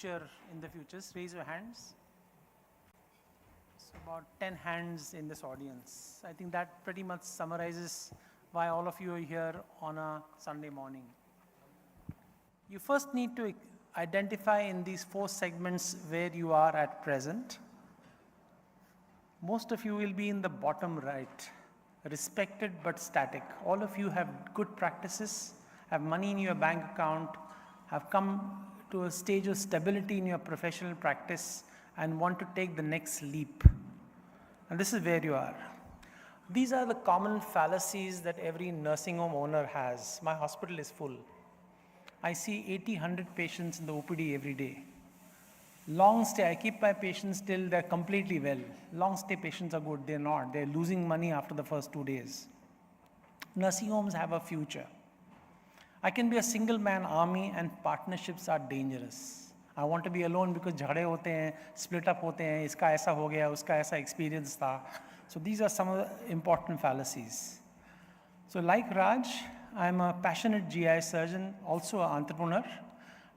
In the future, raise your hands. So about 10 hands in this audience. I think that pretty much summarizes why all of you are here on a Sunday morning. You first need to identify in these 4 segments where you are at present. Most of you will be in the bottom right, respected but static. All of you have good practices, have money in your bank account, have come to a stage of stability in your professional practice and want to take the next leap. And this is where you are. These are the common fallacies that every nursing home owner has. My hospital is full. I see 80, 100 patients in the OPD every day. Long stay, I keep my patients till they're completely well. Long stay patients are good, they're not. They're losing money after the first 2 days. Nursing homes have a future. I can be a single man army and partnerships are dangerous. I want to be alone because झगड़े होते हैं, split up होते हैं, इसका ऐसा हो गया, उसका ऐसा experience था. So these are some of the important fallacies. So like Raj, I'm a passionate GI surgeon, also an entrepreneur.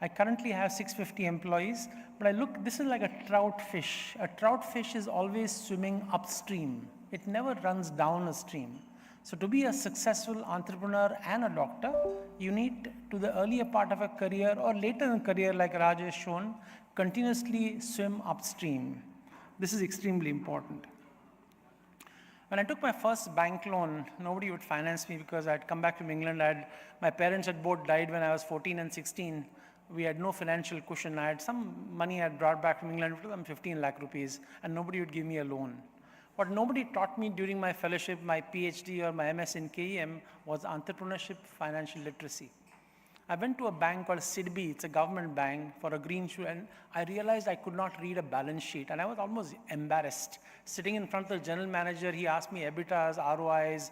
I currently have 650 employees, but this is like a trout fish. A trout fish is always swimming upstream. It never runs down a stream. So to be a successful entrepreneur and a doctor, you need to the earlier part of a career or later in career like Raj has shown, continuously swim upstream. This is extremely important. When I took my first bank loan, nobody would finance me because I'd come back from England. My parents had both died when I was 14 and 16. We had no financial cushion. I had some money I had brought back from England, 15 lakh rupees, and nobody would give me a loan. What nobody taught me during my fellowship, my PhD or my MS in KEM was entrepreneurship, financial literacy. I went to a bank called SIDBI, it's a government bank, for a green shoe, and I realized I could not read a balance sheet, and I was almost embarrassed. Sitting in front of the general manager, he asked me EBITDAs, ROIs,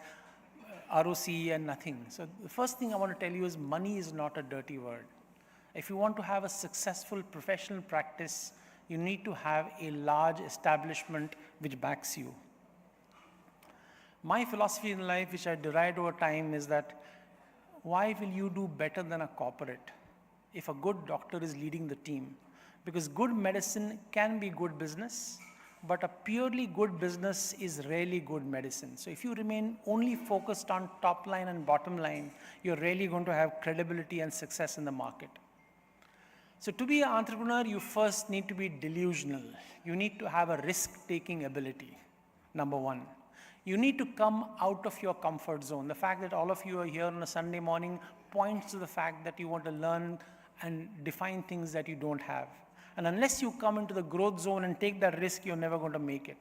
ROC, and nothing. So the first thing I want to tell you is money is not a dirty word. If you want to have a successful professional practice, you need to have a large establishment which backs you. My philosophy in life, which I derived over time, is that why will you do better than a corporate if a good doctor is leading the team? Because good medicine can be good business, but a purely good business is rarely good medicine. So if you remain only focused on top line and bottom line, you're really going to have credibility and success in the market. So to be an entrepreneur, you first need to be delusional. You need to have a risk-taking ability, number one. You need to come out of your comfort zone. The fact that all of you are here on a Sunday morning points to the fact that you want to learn and define things that you don't have. And unless you come into the growth zone and take that risk, you're never going to make it.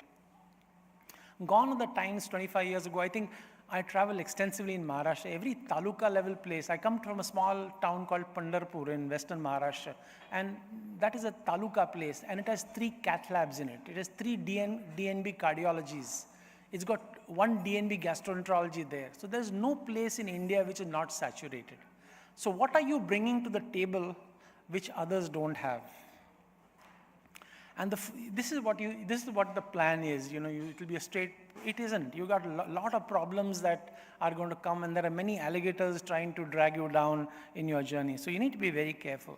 Gone are the times 25 years ago. I think I travel extensively in Maharashtra, every taluka level place. I come from a small town called Pandharpur in western Maharashtra, and that is a taluka place, and it has 3 cath labs in it. It has 3 DNB cardiologies. It's got 1 DNB gastroenterology there. So there's no place in India which is not saturated. So what are you bringing to the table which others don't have? And this is what the plan is. It will be a straight. It isn't. You got a lot of problems that are going to come, and there are many alligators trying to drag you down in your journey. So you need to be very careful.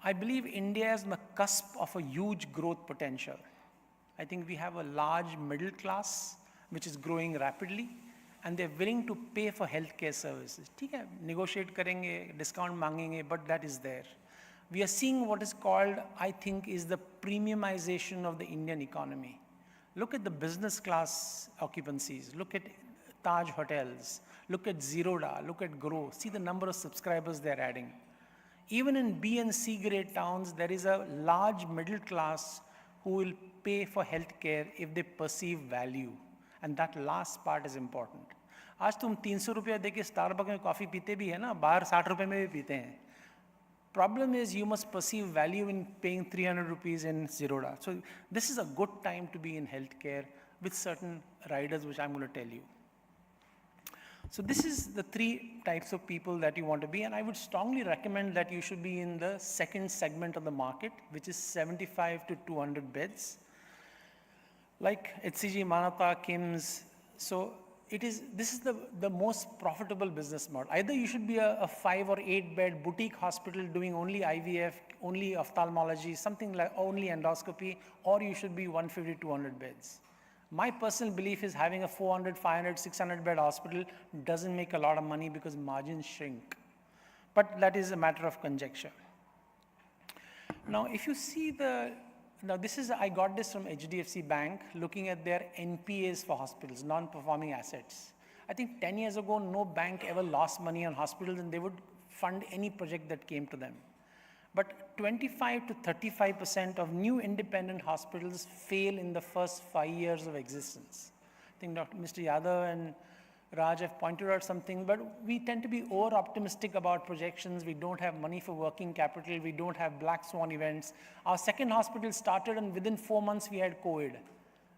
I believe India is on the cusp of a huge growth potential. I think we have a large middle class which is growing rapidly, and they're willing to pay for healthcare services. ठीक है, negotiate करेंगे, discount मांगेंगे, but that is there. We are seeing what is called, I think, is the premiumization of the Indian economy. Look at the business class occupancies. Look at Taj Hotels. Look at Zerodha. Look at Grow. See the number of subscribers they're adding. Even in B and C grade towns, there is a large middle class who will pay for healthcare if they perceive value. And that last part is important. आज तुम 300 रुपया देके Starbuck में coffee पीते भी है ना, बाहर 60 रुपये में भी पीते हैं. Problem is you must perceive value in paying 300 rupees in Zerodha. So this is a good time to be in healthcare with certain riders, which I'm going to tell you. So this is the 3 types of people that you want to be, and I would strongly recommend that you should be in the second segment of the market, which is 75 to 200 beds. Like HCG, Manata, KIMS. So this is the most profitable business model. Either you should be a 5 or 8 bed boutique hospital doing only IVF, only ophthalmology, something like only endoscopy, or you should be 150, 200 beds. My personal belief is having a 400, 500, 600 bed hospital doesn't make a lot of money because margins shrink. But that is a matter of conjecture. Now, if you see I got this from HDFC Bank, looking at their NPAs for hospitals, non-performing assets. I think 10 years ago, no bank ever lost money on hospitals and they would fund any project that came to them. But 25 to 35% of new independent hospitals fail in the first 5 years of existence. I think Mr. Yadav and Raj have pointed out something, but we tend to be over-optimistic about projections. We don't have money for working capital. We don't have black swan events. Our second hospital started, and within 4 months, we had COVID.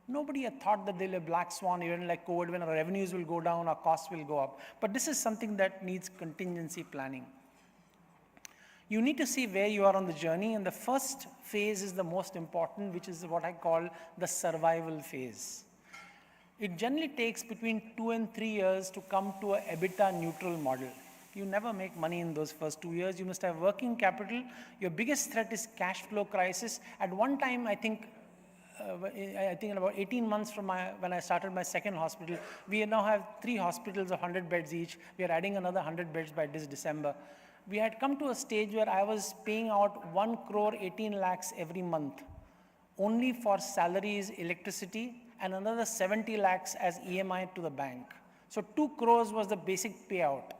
Nobody had thought that there'll be a black swan event like COVID when our revenues will go down, our costs will go up. But this is something that needs contingency planning. You need to see where you are on the journey, and the first phase is the most important, which is what I call the survival phase. It generally takes between 2 and 3 years to come to a EBITDA neutral model. You never make money in those first 2 years. You must have working capital. Your biggest threat is cash flow crisis. At one time, I think in about 18 months from when I started my second hospital, we now have 3 hospitals of 100 beds each. We are adding another 100 beds by this December. We had come to a stage where I was paying out 1 crore 18 lakhs every month, only for salaries, electricity, and another 70 lakhs as EMI to the bank. So 2 crores was the basic payout.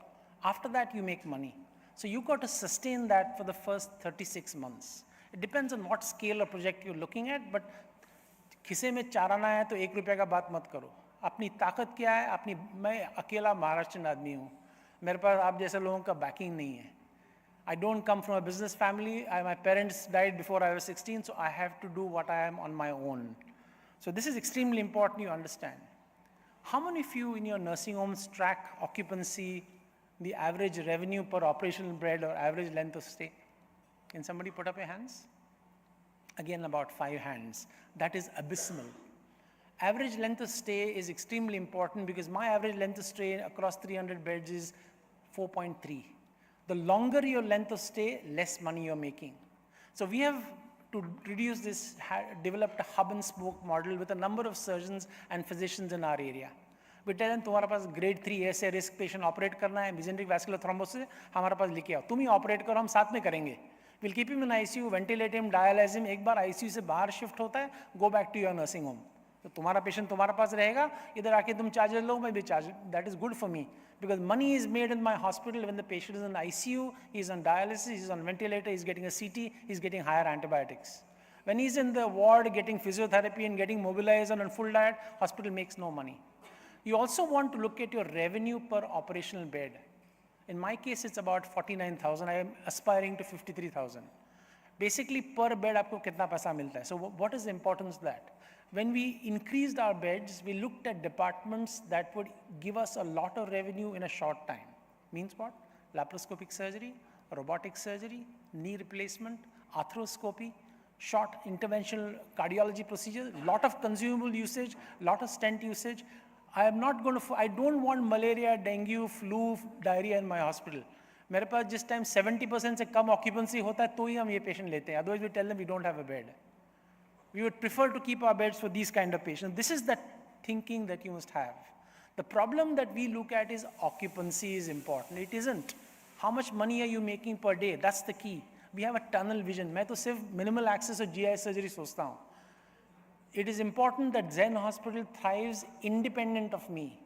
After that, you make money. So you got to sustain that for the first 36 months. It depends on what scale of project you're looking at, but खिसे में चाराना है तो 1 रुपये का बात मत करो. अपनी ताकत क्या है? मैं अकेला महाराष्ट्रियन आदमी हूँ. मेरे पास आप जैसे लोगों का backing नहीं है. I don't come from a business family. My parents died before I was 16, so I have to do what I am on my own. So this is extremely important you understand. How many of you in your nursing homes track occupancy, the average revenue per operational bed or average length of stay? Can somebody put up your hands? Again, about 5 hands. That is abysmal. Average length of stay is extremely important because my average length of stay across 300 beds is 4.3. The longer your length of stay, less money you're making. So we have, to reduce this, developed a hub and spoke model with a number of surgeons and physicians in our area. We tell them, तुम्हारे पास grade 3 ऐसे risk patient operate करना है, mesenteric vascular thrombosis, हमारे पास लेके आओ. तुम ही operate करो, हम साथ में करेंगे. We'll keep him in ICU, ventilate him, dialyze him. एक बार ICU से बाहर shift होता है, go back to your nursing home. तो तुम्हारा patient तुम्हारे पास रहेगा, इधर आके तुम charges लो, मैं भी charge. That is good for me. Because money is made in my hospital when the patient is in ICU, he's on dialysis, he's on ventilator, he's getting a CT, he's getting higher antibiotics. When he's in the ward getting physiotherapy and getting mobilized on a full diet, hospital makes no money. You also want to look at your revenue per operational bed. In my case, it's about 49,000. I am aspiring to 53,000. Basically, per bed, आपको कितना पैसा मिलता है? So what is the importance of that? When we increased our beds, we looked at departments that would give us a lot of revenue in a short time. Means what? Laparoscopic surgery, robotic surgery, knee replacement, arthroscopy, short interventional cardiology procedures, lot of consumable usage, lot of stent usage. I don't want malaria, dengue, flu, diarrhea in my hospital. मेरे पास जिस time 70% से कम occupancy होता है तो ही हम ये patient लेते हैं. Otherwise we tell them we don't have a bed. We would prefer to keep our beds for these kind of patients. This is the thinking that you must have. The problem that we look at is occupancy is important. It isn't. How much money are you making per day? That's the key. We have a tunnel vision. मैं तो सिर्फ minimal access और GI surgery सोचता हूँ. It is important that Zen Hospital thrives independent of me.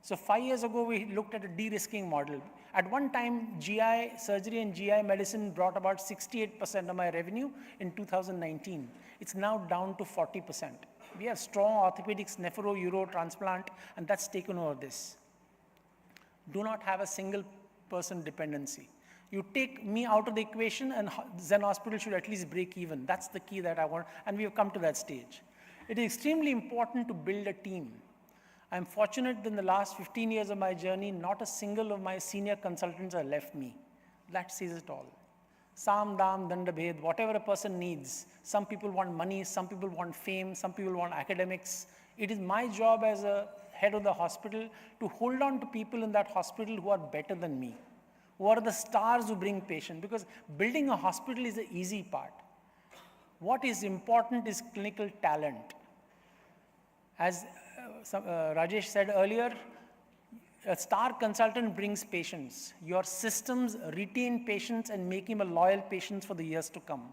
So 5 years ago, we looked at a de-risking model. At one time, GI surgery and GI medicine brought about 68% of my revenue in 2019. It's now down to 40%. We have strong orthopedics, nephro, uro, transplant, and that's taken over this. Do not have a single person dependency. You take me out of the equation and Zen Hospital should at least break even. That's the key that I want, and we have come to that stage. It is extremely important to build a team. I'm fortunate that in the last 15 years of my journey, not a single of my senior consultants have left me. That says it all. Sam, Dam, Danda, Bhed, whatever a person needs. Some people want money, some people want fame, some people want academics. It is my job as a head of the hospital to hold on to people in that hospital who are better than me, who are the stars who bring patients, because building a hospital is the easy part. What is important is clinical talent. As Rajesh said earlier, a star consultant brings patients. Your systems retain patients and make him a loyal patient for the years to come.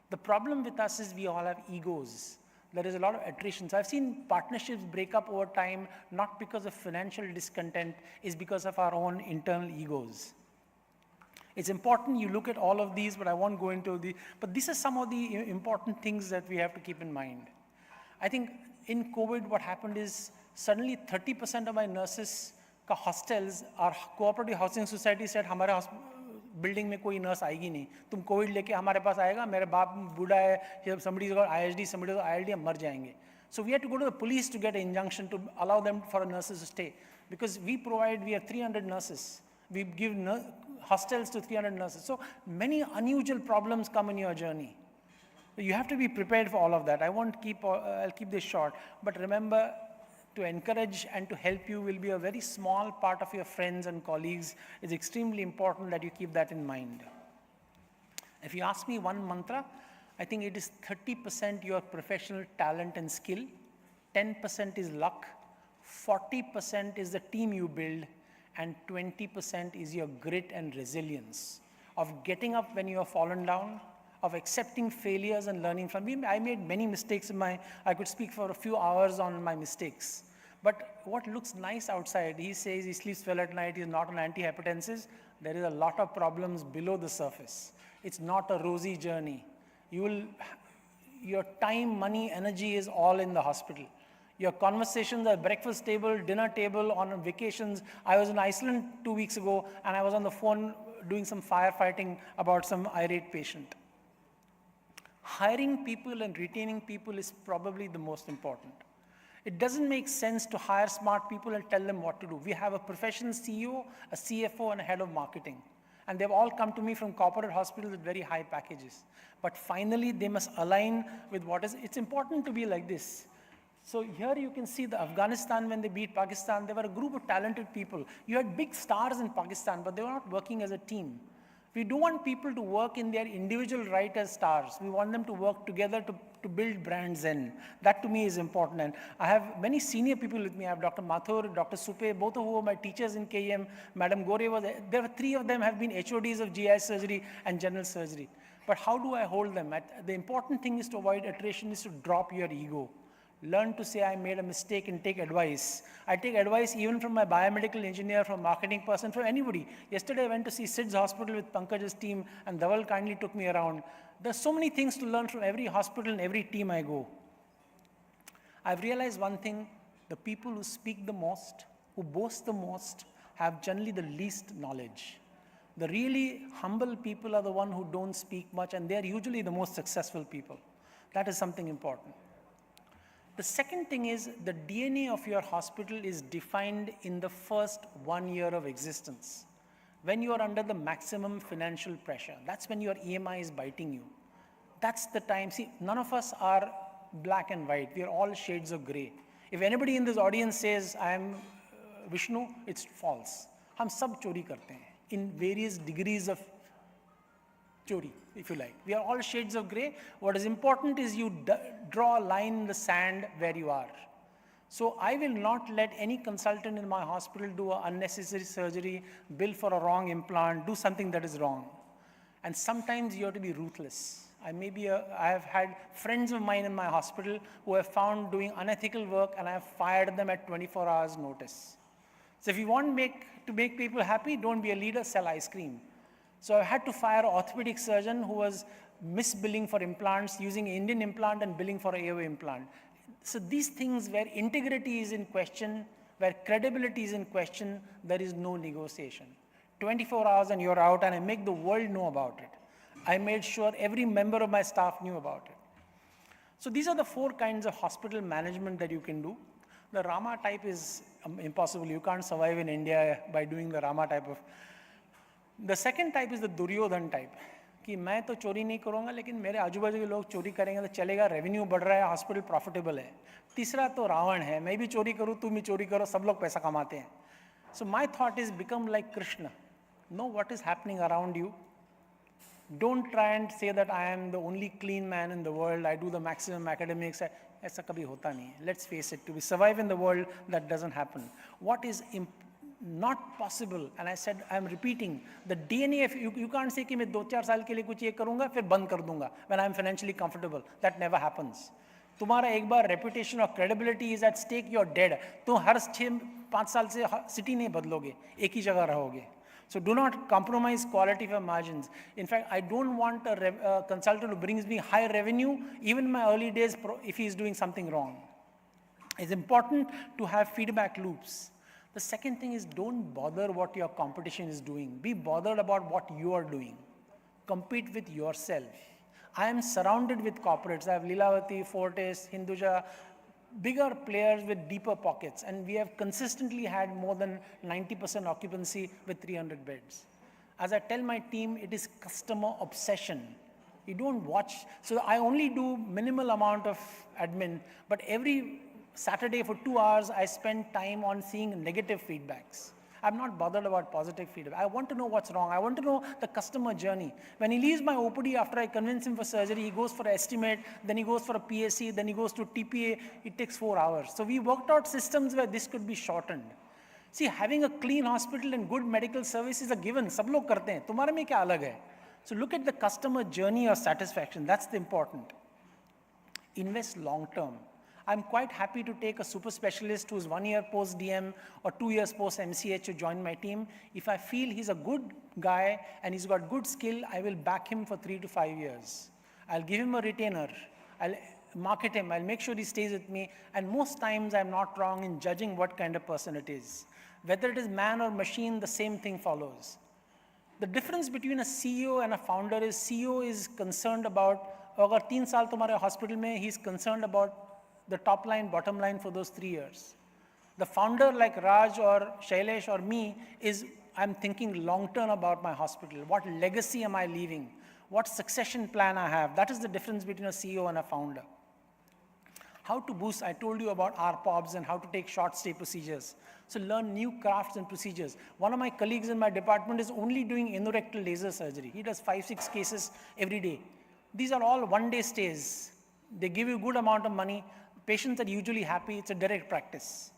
The problem with us is we all have egos. There is a lot of attrition. So I've seen partnerships break up over time, not because of financial discontent, it's because of our own internal egos. It's important you look at all of these, but I won't go into but these are some of the important things that we have to keep in mind. I think in COVID, what happened is suddenly 30% of my nurses hostels, our cooperative housing society said, हमारे building में कोई nurse आएगी नहीं, तुम COVID लेके हमारे पास आएगा, मेरे बाप बूढ़ा है, somebody's got IHD, somebody's got ILD, हम मर जाएंगे. So we had to go to the police to get an injunction to allow them for nurses to stay, because we have 300 nurses. We give hostels to 300 nurses. So many unusual problems come in your journey. You have to be prepared for all of that. I'll keep this short, but remember, to encourage and to help you will be a very small part of your friends and colleagues. It's extremely important that you keep that in mind. If you ask me one mantra, I think it is 30% your professional talent and skill, 10% is luck, 40% is the team you build, and 20% is your grit and resilience of getting up when you have fallen down, of accepting failures and learning from them. I made many mistakes I could speak for a few hours on my mistakes. But what looks nice outside, he says he sleeps well at night, he's not on antihypertensives, there is a lot of problems below the surface. It's not a rosy journey. Your time, money, energy is all in the hospital. Your conversations at breakfast table, dinner table, on vacations. I was in Iceland 2 weeks ago, and I was on the phone doing some firefighting about some irate patient. Hiring people and retaining people is probably the most important. It doesn't make sense to hire smart people and tell them what to do. We have a professional CEO, a CFO, and a head of marketing. And they've all come to me from corporate hospitals with very high packages. But finally, they must align with it's important to be like this. So here you can see the Afghanistan, when they beat Pakistan, they were a group of talented people. You had big stars in Pakistan, but they were not working as a team. We don't want people to work in their individual right as stars. We want them to work together to build brands in. That to me is important. And I have many senior people with me. I have Dr. Mathur, Dr. Supe, both of whom are my teachers in KM. Madam Gore was there. There were 3 of them have been HODs of GI surgery and general surgery. But how do I hold them? The important thing is to avoid attrition, is to drop your ego. Learn to say, I made a mistake, and take advice. I take advice even from my biomedical engineer, from marketing person, from anybody. Yesterday I went to see Sid's hospital with Pankaj's team, and Dhaval kindly took me around. There's so many things to learn from every hospital and every team I go. I've realized one thing, the people who speak the most, who boast the most, have generally the least knowledge. The really humble people are the ones who don't speak much, and they're usually the most successful people. That is something important. The second thing is, the DNA of your hospital is defined in the first 1 year of existence. When you are under the maximum financial pressure, that's when your EMI is biting you. That's the time. See, none of us are black and white. We are all shades of gray. If anybody in this audience says, I am Vishnu, it's false. हम सब चोरी करते हैं in various degrees of chori, if you like. We are all shades of gray. What is important is you draw a line in the sand where you are. So I will not let any consultant in my hospital do an unnecessary surgery, bill for a wrong implant, do something that is wrong. And sometimes you have to be ruthless. I have had friends of mine in my hospital who have found doing unethical work, and I have fired them at 24 hours notice. So if you want to make people happy, don't be a leader, sell ice cream. So I had to fire an orthopedic surgeon who was misbilling for implants, using Indian implant and billing for an AOA implant. So these things where integrity is in question, where credibility is in question, there is no negotiation. 24 hours and you're out, and I make the world know about it. I made sure every member of my staff knew about it. So these are the 4 kinds of hospital management that you can do. The Rama type is impossible. You can't survive in India by doing the Rama type of. The second type is the Duryodhan type. कि मैं तो चोरी नहीं करूँगा लेकिन मेरे आजू बाजू के लोग चोरी करेंगे तो चलेगा, रेवेन्यू बढ़ रहा है, हॉस्पिटल प्रॉफिटेबल है। तीसरा तो रावण है, मैं भी चोरी करूँ, तुम भी चोरी करो, सब लोग पैसा कमाते हैं। So my thought is become like Krishna, no what is happening around you. Don't try and say that I am the only clean man in the world, I do the maximum academics. ऐसा कभी होता नहीं है. Let's face it, to be survive in the world, that doesn't happen. What is not possible, and I said, I am repeating, the DNA of you can't say कि मैं 2-4 साल के लिए कुछ ये करूँगा फिर बंद कर दूँगा when I am financially comfortable. That never happens. तुम्हारा एक बार reputation और credibility is at stake, you're dead. तुम हर 6-5 साल से city नहीं बदलोगे, एक ही जगह रहोगे. So do not compromise quality for margins. In fact, I don't want a consultant who brings me high revenue, even in my early days, if he is doing something wrong. It's important to have feedback loops. The second thing is, don't bother what your competition is doing. Be bothered about what you are doing. Compete with yourself. I am surrounded with corporates. I have Lilavati, Fortis, Hinduja, bigger players with deeper pockets, and we have consistently had more than 90% occupancy with 300 beds. As I tell my team, it is customer obsession. You don't watch, so I only do minimal amount of admin, but every Saturday for 2 hours, I spend time on seeing negative feedbacks. I'm not bothered about positive feedback. I want to know what's wrong. I want to know the customer journey. When he leaves my OPD after I convince him for surgery, he goes for an estimate, then he goes for a PSC, then he goes to TPA. It takes 4 hours. So we worked out systems where this could be shortened. See, having a clean hospital and good medical service is a given. सब लोग करते हैं. तुम्हारे में क्या अलग है? So look at the customer journey or satisfaction. That's the important. Invest long term. I'm quite happy to take a super specialist who's 1 year post DM or 2 years post MCH to join my team. If I feel he's a good guy and he's got good skill, I will back him for 3 to 5 years. I'll give him a retainer. I'll market him. I'll make sure he stays with me. And most times I'm not wrong in judging what kind of person it is. Whether it is man or machine, the same thing follows. The difference between a CEO and a founder is CEO is concerned about, अगर 3 साल तुम्हारे hospital में, he's concerned about the top line, bottom line for those 3 years. The founder like Raj or Shailesh or me is, I'm thinking long term about my hospital. What legacy am I leaving? What succession plan I have? That is the difference between a CEO and a founder. How to boost, I told you about RPOBs and how to take short stay procedures. So learn new crafts and procedures. One of my colleagues in my department is only doing endorectal laser surgery. He does 5-6 cases every day. These are all 1-day stays. They give you good amount of money. Patients are usually happy. It's a direct practice.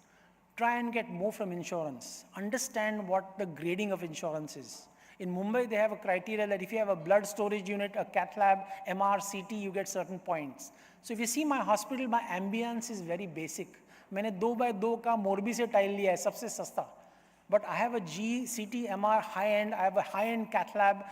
Try and get more from insurance. Understand what the grading of insurance is. In Mumbai, they have a criteria that if you have a blood storage unit, a cath lab, MR, CT, you get certain points. So if you see my hospital, my ambience is very basic. मैंने 2x2 का मोरबी से tile लिया है, सबसे सस्ता. But I have a G, CT, MR, high end. I have a high end cath lab.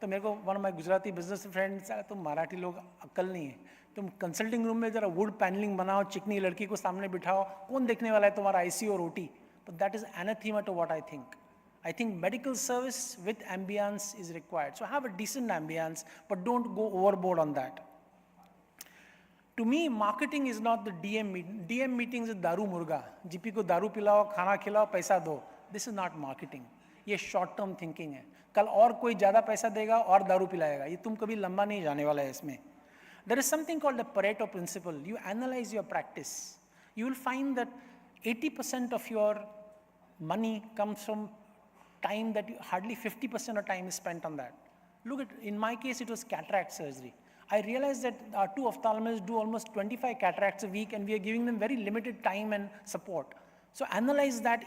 तो मेरे को one of my Gujarati business friends, तुम मराठी लोग अक्ल नहीं है. तुम कंसल्टिंग रूम में जरा वुड पैनलिंग बनाओ, चिकनी लड़की को सामने बिठाओ, कौन देखने वाला है तुम्हारा आईसीयू और OT? But that is anathema to what I think. I think medical service with ambience is required. So have a decent ambience, but don't go overboard on that. To me, marketing is not the DM meeting. DM meetings is daru murga. GP को दारू पिलाओ, खाना खिलाओ, पैसा दो. This is not marketing. ये short term thinking है. कल और कोई ज़्यादा पैसा देगा और दारू पिलाएगा. ये तुम कभी लंबा नहीं जाने वाला है इसमें. There is something called the Pareto principle. You analyze your practice. You will find that 80% of your money comes from time that hardly 50% of time is spent on that. Look at, in my case, it was cataract surgery. I realized that our 2 ophthalmologists do almost 25 cataracts a week and we are giving them very limited time and support. So analyze that.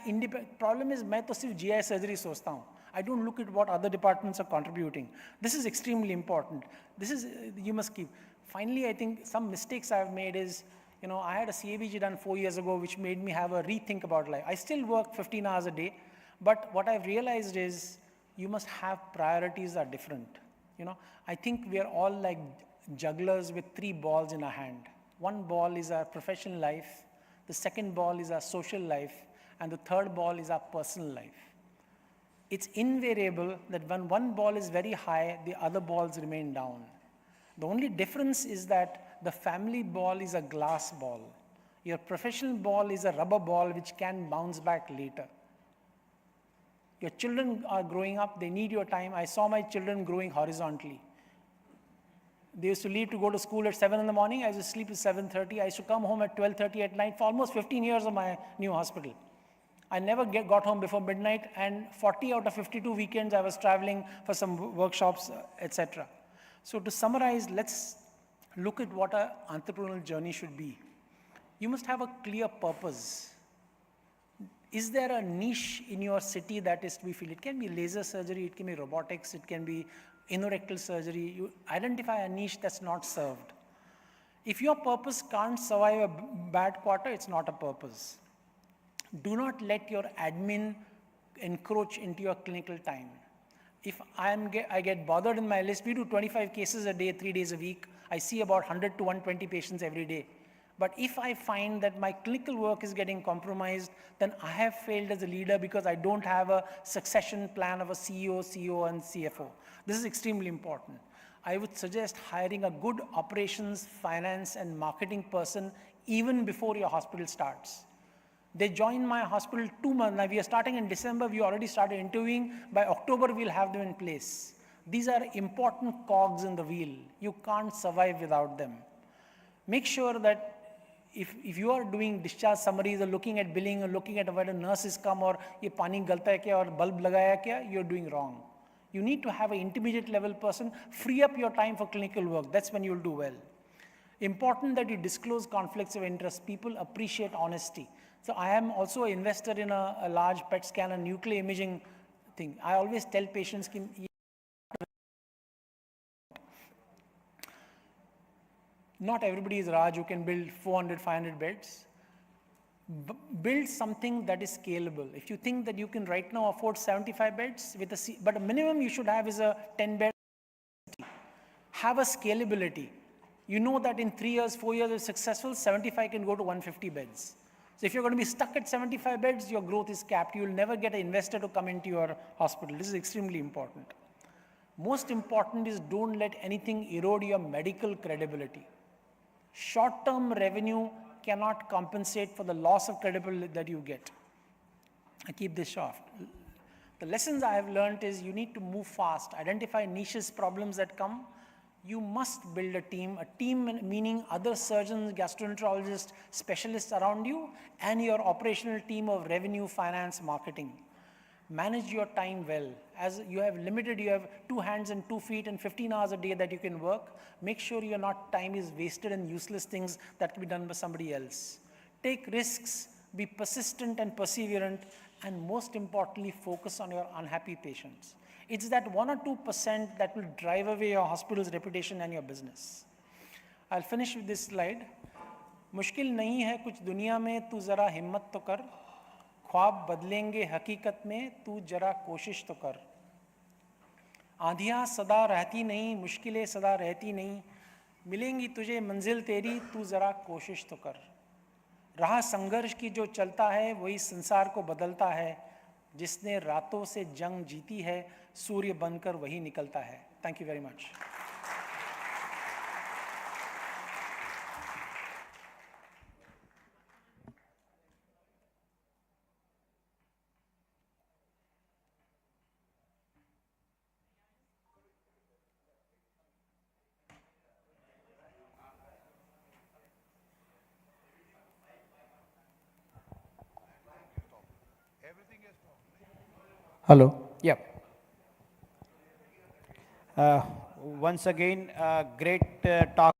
Problem is, मैं तो सिर्फ GI surgery सोचता हूँ. I don't look at what other departments are contributing. This is extremely important. This is, you must keep. Finally, I think some mistakes I've made is, I had a CABG done 4 years ago, which made me have a rethink about life. I still work 15 hours a day, but what I've realized is you must have priorities are different. I think we are all like jugglers with 3 balls in our hand. One ball is our professional life, the second ball is our social life, and the third ball is our personal life. It's invariable that when one ball is very high, the other balls remain down. The only difference is that the family ball is a glass ball. Your professional ball is a rubber ball which can bounce back later. Your children are growing up, they need your time. I saw my children growing horizontally. They used to leave to go to school at 7 in the morning. I used to sleep at 7:30. I used to come home at 12:30 at night for almost 15 years of my new hospital. I never got home before midnight, and 40 out of 52 weekends I was traveling for some workshops, etc. So to summarize, let's look at what an entrepreneurial journey should be. You must have a clear purpose. Is there a niche in your city that is to be filled? It can be laser surgery, it can be robotics, it can be anorectal surgery. You identify a niche that's not served. If your purpose can't survive a bad quarter, it's not a purpose. Do not let your admin encroach into your clinical time. If I get bothered in my list, we do 25 cases a day, 3 days a week. I see about 100 to 120 patients every day. But if I find that my clinical work is getting compromised, then I have failed as a leader because I don't have a succession plan of a CEO, CO, and CFO. This is extremely important. I would suggest hiring a good operations, finance, and marketing person even before your hospital starts. They join my hospital 2 months. Now we are starting in December. We already started interviewing. By October, we'll have them in place. These are important cogs in the wheel. You can't survive without them. Make sure that if you are doing discharge summaries or looking at billing or looking at whether nurses come or ye pani galta hai kya or bulb lagaya kya, you're doing wrong. You need to have an intermediate level person. Free up your time for clinical work. That's when you'll do well. Important that you disclose conflicts of interest. People appreciate honesty. So I am also an investor in a large PET scanner nuclear imaging thing. I always tell patients, not everybody is Raj who can build 400, 500 beds. Build something that is scalable. If you think that you can right now afford 75 beds, but a minimum you should have is a 10 bed. Have a scalability. You know that in 3 years, 4 years, if successful, 75 can go to 150 beds. So if you're going to be stuck at 75 beds, your growth is capped. You will never get an investor to come into your hospital. This is extremely important. Most important is don't let anything erode your medical credibility. Short-term revenue cannot compensate for the loss of credibility that you get. I keep this short. The lessons I have learned is you need to move fast, identify niches, problems that come. You must build a team meaning other surgeons, gastroenterologists, specialists around you, and your operational team of revenue, finance, marketing. Manage your time well. As you have 2 hands and 2 feet and 15 hours a day that you can work. Make sure time is wasted in useless things that can be done by somebody else. Take risks, be persistent and perseverant, and most importantly, focus on your unhappy patients. It's that 1 or 2% that will drive away your hospital's reputation and your business. I'll finish with this slide. मुश्किल नहीं है कुछ दुनिया में, तू जरा हिम्मत तो कर. ख्वाब बदलेंगे हकीकत में, तू जरा कोशिश तो कर. आंधियाँ सदा रहती नहीं, मुश्किलें सदा रहती नहीं. मिलेंगी तुझे मंजिल तेरी, तू जरा कोशिश तो कर. राह संघर्ष की जो चलता है, वही संसार को बदलता है. जिसने रातों से जंग जीती है, सूर्य बनकर वही निकलता है. Thank you very much. Hello. Yeah. Once again, great talk.